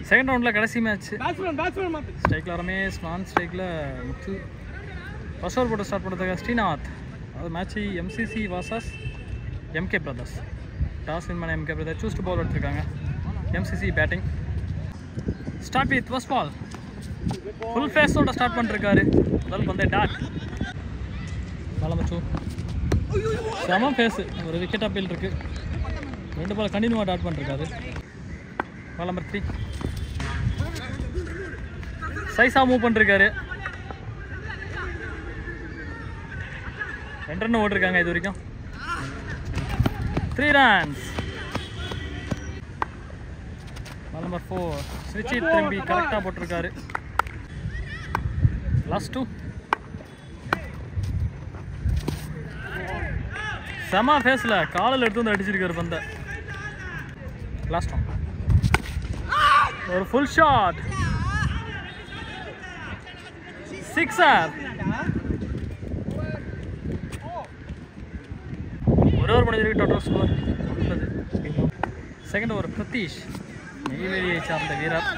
Second ரவுண்டில் கடைசி match. ஸ்ட்ரைக்கில் ரமேஷ், நான் ஸ்ட்ரைக்கில் முத்து. ஃபர்ஸ்ட் ஓவர் போட்டு ஸ்டார்ட் பண்ணுறதுக்கு ஸ்ரீநாத். அது match MCC versus MK brothers. Toss win பண்ண MK brothers choose to bowl எடுத்துருக்காங்க. MCC batting. Start with first ball. Full ஃபேஸோட ஸ்டார்ட் பண்ணிருக்காரு. முதல் பந்தே டாட். மச்சு செம ஃபேஸு. ஒரு விக்கெட் அப்பீல் இருக்கு. 2 பால் கண்டினியூவாக டாட் பண்ணிருக்காரு. Ball number 3. சைஸாக மூவ் பண்ணிருக்காரு. 2 ரன் ஓட்டிருக்காங்க இது வரைக்கும். 3 runs. பால் நம்பர் 4. ஸ்விட்சித் திரும்பி கரெக்டாக போட்டிருக்காரு. லாஸ்ட் 2. செம ஃபேஸில் காலில் எடுத்து வந்து அடிச்சிருக்காரு பந்த. லாஸ்ட் 1. ஒரு ஃபுல் ஷாட். 6er. ஒரு ஓவர் முடிஞ்சிருக்கு. Total score 9. Second over Pradeesh, நெய்வேலியை சார்ந்த வீரர்.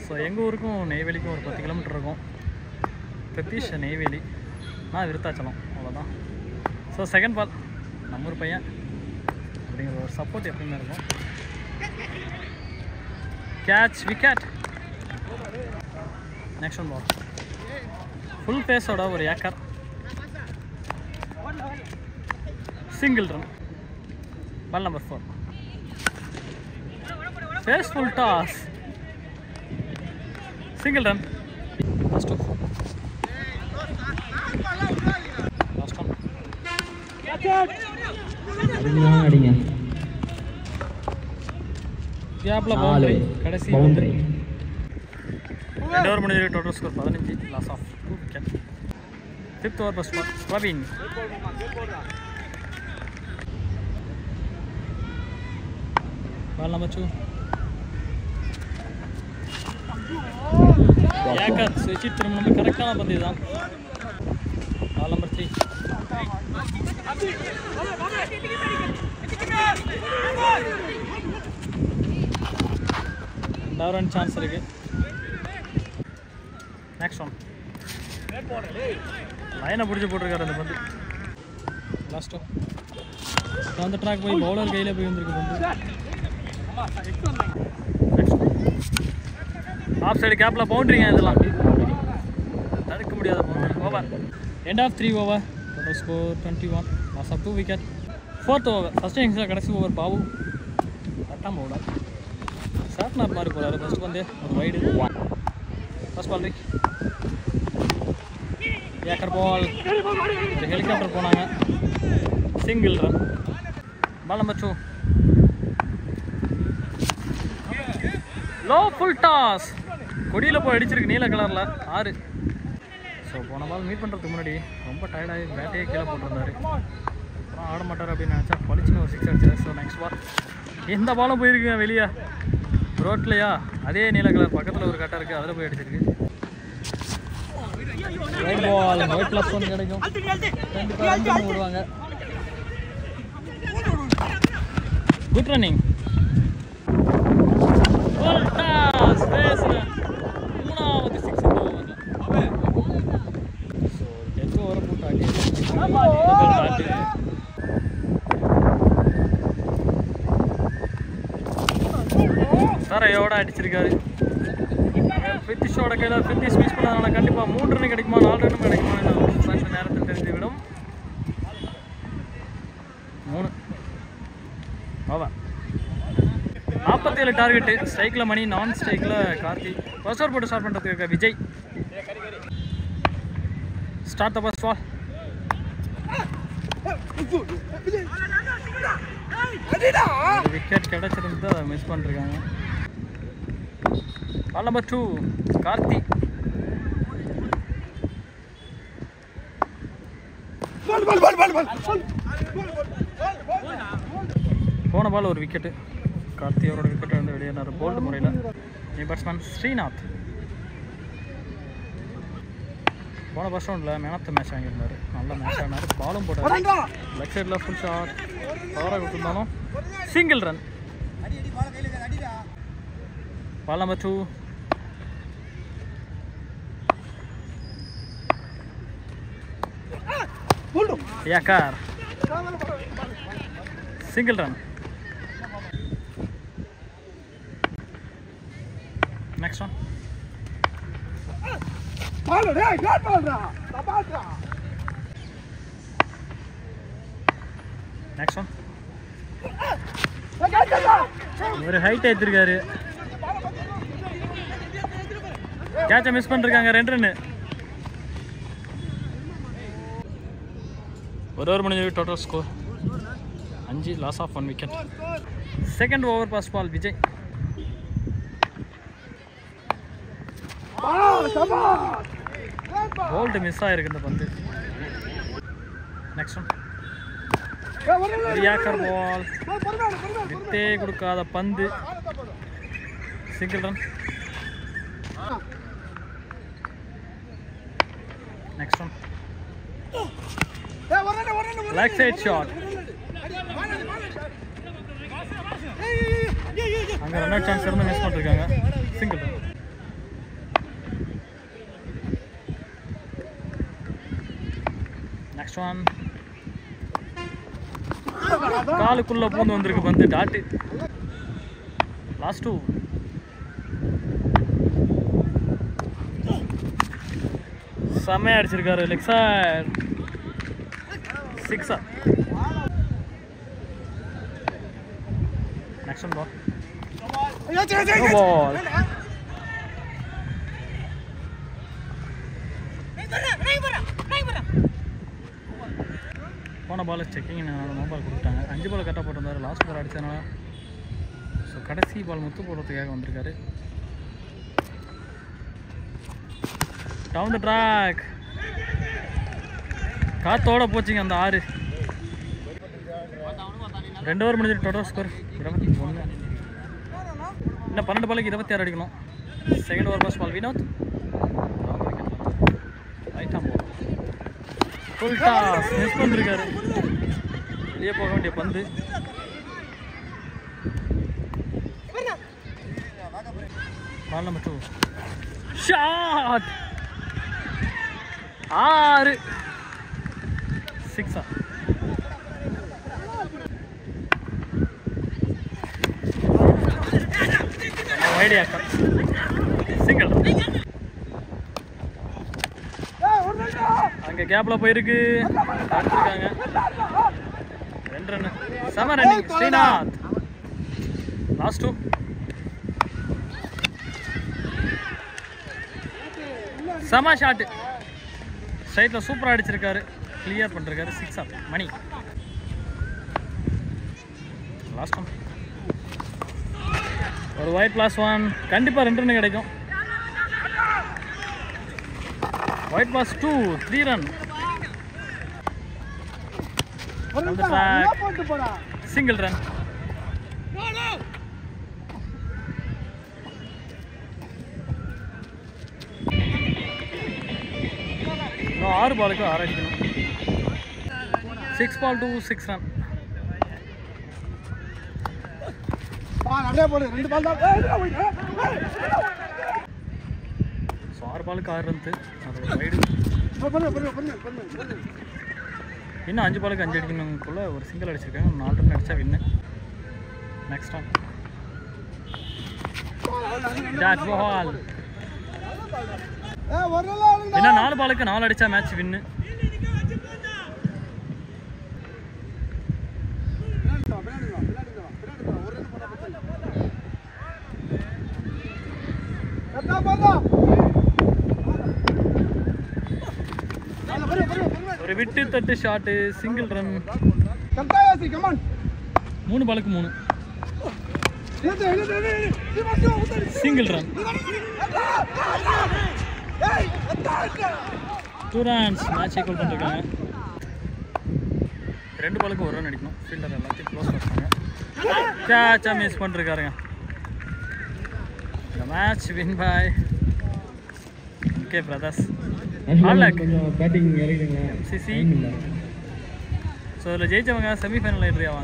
ஸோ எங்கள் ஊருக்கும் நெய்வேலிக்கும் ஒரு 10 கிலோமீட்டர் இருக்கும். பிரதீஷ் நெய்வேலி, நான் விருத்தாச்சலம், அவ்வளோதான். ஸோ செகண்ட் பால் நம்ம ஊர் பையன் அப்படிங்கிற ஒரு சப்போர்ட் எப்பயுமே இருக்கும். Catch, wicket. Next one ball. Full ஃபேஸோட ஒரு ஏக்கர். Single run. Ball number 4. ஃபேஸ்ஃபுல் toss. Single run. Last 2. Last 1. அடிங்க. கேப்ல பவுண்டரி. கடைசி பவுண்டரி. 2 ஓவர் முடிஞ்சிருக்கு. Total score 15. Loss of 2 wicket. 5th over first ball. Praveen. Ball number 2. ஏக்கர். சுவிட்ச் திரும்ப நம்ம கரெக்டான பந்து தான். Ball number 3. ரன் சான்ஸ் இருக்கு. Next one. லைனை பிடிச்சி போட்டிருக்காரு அந்த பந்து. லாஸ்ட் அந்த ட்ராக் போய் பவுலர் கையில் போய் வந்துருக்கு பந்து. ஆஃப் சைடு கேப்பில் பவுண்டரிங்க. இதெல்லாம் தடுக்க முடியாத boundary. Over. End of 3 over. Total score 21. Loss of 2 wicket. 4th over. First இன்னிங்ஸில் கடைசி ஓவர் பாபு. 8ஆம் பவுலர். ஷார்ட்னர் மாதிரி போகிறாரு. ஃபர்ஸ்ட் பந்து ஒரு வைடு. ஃபர்ஸ்ட் பால் ரிக். ஏக்கர் பால். ஹெலிகாப்டர் போனாங்க. Single run. Ball number 2. Low full toss. கொடியில் போய் அடிச்சிருக்கு நீல கலரில். 6. ஸோ போன பால் மீட் பண்ணுறதுக்கு முன்னாடி ரொம்ப டயர்டாகி பேட்டையே கீழே போட்டிருந்தாரு. அப்புறம் ஆட மாட்டார் அப்படின்னு நினச்சா பளிச்சுன்னு ஒரு 6 அடிச்சார். So next ball. எந்த பாலும் போயிருக்குங்க வெளியே ரோட்லையா. அதே நீல கலர் பக்கத்தில் ஒரு கட்டை இருக்குது, அதில் போய் அடிச்சிருக்கு. White ball. ஒயிட் +1 கிடைக்கும். 2 பேர் விடுவாங்க. Good running. Full toss. ஃபேஸில் 3வது 6 இந்த ஓவரில். ஸோ 10th ஓவரை போட்டு அடி தரையோட அடிச்சிருக்காரு. ஃபித்திஷோட கையில் ஃபித்திஷ் மிஸ் பண்ணதுனால கண்டிப்பாக 3 ரன் கிடைக்குமா 4 ரன்னும் கிடைக்குமா இந்த நேரத்தில் தெரிஞ்சுவிடும். 3 ஓவர். 47 டார்கெட்டு. ஸ்ட்ரைக்கில் மணி, நான் ஸ்ட்ரைக்கில் கார்த்தி. ஃபர்ஸ்ட் ஓவர் போட்டு ஸ்டார்ட் பண்ணுறதுக்கு Vijay. Start the first ball. Wicket கிடைச்சிருந்து அதை மிஸ் பண்ணிருக்காங்க. Ball number 2. கார்த்தி. போன பால் ஒரு விக்கெட்டு. கார்த்தி அவரோட விக்கெட்டை வந்து வெளியேறாரு போல்டு முறையில். நீ பேட்ஸ்மேன் ஸ்ரீநாத். போன ஃபர்ஸ்ட் ரவுண்டில் மேன் ஆஃப் த மேட்ச் வாங்கியிருந்தார். நல்ல மேட்ச் ஆனார். பாலும் போட்டார். லெஃப்ட் சைடில் ஃபுல் ஷாட். பவராக கொடுத்துருந்தாலும் single run. Ball number 2. Yakar. Single run. Next one. Next one. ஒரு ஹைட் ஏத்திருக்காரு. கேட்ச மிஸ் பண்ணிருக்காங்க. 2 ரன். ஒரு ஓவர் முடிஞ்சு total score 5 loss of 1 wicket. Second over pass ball Vijay. Bowled miss ஆயிருக்கு இந்த பந்து. Next one. Yorker ball. விட்டே கொடுக்காத பந்து. Single run. Next one. Leg side shot. அங்க ரன் அவுட் சான்ஸ் இருந்து மிஸ் பண்ணிருக்காங்க. Single run. Next one. காலுக்குள்ள பூந்து வந்திருக்கு பந்து. டாட். லாஸ்ட் 2. செம்மையா அடிச்சிருக்காரு. Leg side 6. நெக்ஸ்ட் ஒன் பால். பால். போன பால் செக்கிங் மொபைல் கொடுத்தாங்க. 5 பால் கரெக்டாக போட்டிருந்தாரு. லாஸ்ட் பால் அடித்ததுனால ஸோ கடைசி பால் முத்து போடுறதுக்காக வந்திருக்காரு. Down the track. காத்தோட போச்சுங்க அந்த 6. 2 ஓவர் முடிஞ்சிட்டு டோட்டல் ஸ்கோர் 21. இன்னும் 12 பாலுக்கு 26 அடிக்கணும். Second over pass ball Vinoth. ரைட்டாம் போல். ஃபுல் டாஸ் மிஸ் பண்ணிருக்காரு. வெளியே போக வேண்டிய பந்து. Ball number 2. Shot. 6. 6. Idea single. அங்கே கேப்ல போயிருக்கு. அடிச்சிருக்காங்க. 2 ரன். செம ரன்னிங் ஸ்ரீநாத். லாஸ்ட் 2. செம ஷாட். ஸ்ட்ரைட்டில் சூப்பராக அடிச்சிருக்காரு. கிளியர் பண்ணிருக்காரு. 6 மணி. Last one. ஒரு ஒயிட் ப்ளஸ் 1. கண்டிப்பாக 2 ரன் கிடைக்கும். Wide plus 2. 3 run. Single run. இன்னும் 6 பாலுக்கு 6 அடிக்கணும். 6 பால் to 6 ரன். ஸோ 6 பாலுக்கு 6 ரன். அது வைடு. இன்னும் 5 பாலுக்கு 5 அடிக்கணுக்குள்ள ஒரு சிங்கிள் அடிச்சிருக்காங்க. 4 ரன் அடிச்சா win. Next one. Dot ball. இன்னும் 4 பாலுக்கு 4 அடிச்சா மேட்ச் வின்னு. ஒரு விட்டு தட்டு ஷாட். Single run. 3 பாலுக்கு 3. Single run. 2 runs. Match equal பண்ணிருக்காங்க. 2 பாலுக்கு 1 ரன் அடிக்கணும். ஃபீல்டர் எல்லாத்தையும் க்ளோஸ் பண்ணுறாங்க. கேட்சா மிஸ் பண்ணிருக்காருங்க. The match win by MK Brothers. Batting இறங்கிடுங்க. MCC. ஸோ இதில் ஜெயிச்சவங்க செமிஃபைனல் என்ட்ரி ஆவாங்க.